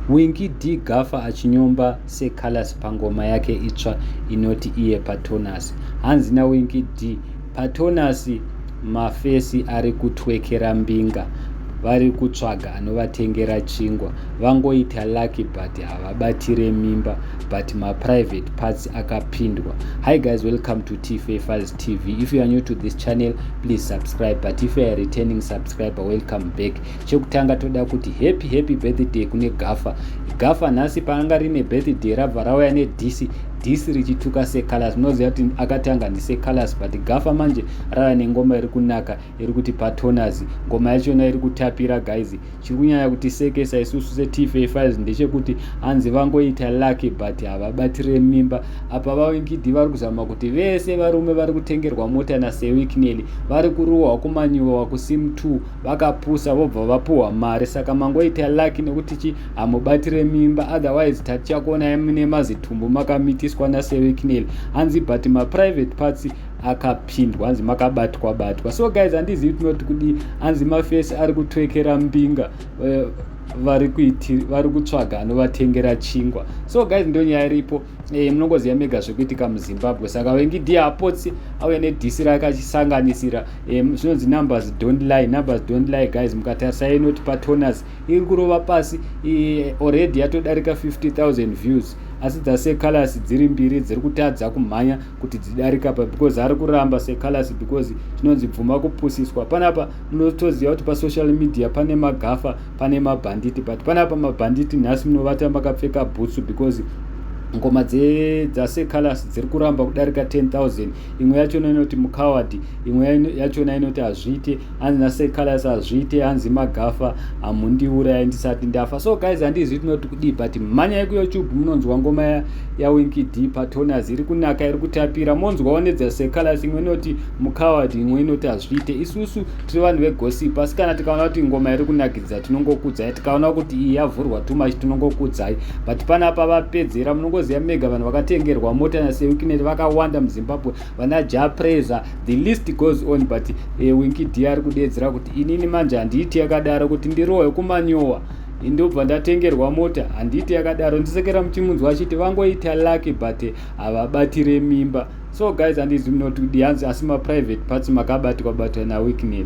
Winky D Gaffer achinyomba seColors pangoma yake itsva inoti iye Patronus. Hanzi naWinky D, Patronus mafesi ari kutwekera mbinga, vari kutsvaga anovatengera chingwa, vangoita lucky but havabatire mimba, but private parts akapindwa. Hi guys, welcome to T-Fae Files TV. If you are new to this channel, please subscribe, but if you are a returning subscriber, welcome back. Chekutanga toda kuti happy birthday kune Gaffer nhasi paanga rine birthday rabva rauya DC richituka seColors. Munoziva kuti akatanga ndiseColors, but Gaffer manje rava nengoma iri kunaka iri kuti Patronus. Ngoma yachona iri kutapira guys. Chiri kunyanya kuti sekesa isusu seT-Fae Files ndechekuti hanzi vangoita lucky but havabatire mimba. Apa vaWinky D vari kuzama kuti vese varume vari kutengerwa mota naSewicknell vari kurohwa kumanyiwa kuSim2 vakapusa vobva vapuhwa mari. Saka mangoita lucky nekuti hamubatire mimba, otherwise tatichakuona mune mazitumbu makamitiswa naSewicknell. Hanzi but private parts akapindwa, hanzi makabatwa. So guys, handizivi tinoti kudi, hanzi mafesi ari kutwekera mbinga, vari kutsvaga anovatengera chingwa. So guys, ndo nyaya iripo. Munongoziva mega zvekuitika muZimbabwe. Saka Winky D hapotsi auye nedhisi rakachisanganisira zvinonzi numbers don't lie guys. Mukatarisa inoti Patronus iri kurova pasi, already yatodarika 50,000 views, asi dzaseColors dziri mbiri dziri kutadza kumhanya kuti dzidarika pa, because ari kuramba seColors because chinonzi bvuma kupusiswa. Panapa munotoziva kuti pasocial media pane maGaffer pane mabhanditi, but panapa mabhanditi nhasi munovata makapfeka bhutsu because ngoma dzaseColors dziri kuramba kudarika 10,000. Imwe yachona inoti mukawadi, imwe yachona inoti hazviite, hanzi naseColors hazviite, hanzi maGaffer hamundiuraya ndisati ndafa. So guys, handizivi tinoti kudii, but mhanya kuYouTube munonzwa ngoma yaWinky D Patronus iri kunaka iri kutapira. Monzwawo nedzaseColors, imwe inoti mukawadi, imwe inoti hazviite. Isusu tiri vanhu vegossip, asi kana tikaona kuti ngoma iri kunakidza tinongokudzai, tikaona kuti iyi yavhurwa too much tinongokudzai, but panapa vapedzera. Munongoziva mega vanhu vakatengerwa mota naSewicknell vakawanda muZimbabwe, vana Japreza, the list goes on, but Winky D ari kudedzera kuti inini manje handiiti yakadaro kuti ndirohwe kumanyowa ndobva ndatengerwa mota, handiiti yakadaro. Ndisekera muchimunzwa achiti vangoita lucky but havabatire mimba. So guys, handizivi munoti kudii, hanzi asi private parts makabatwa naWicknell.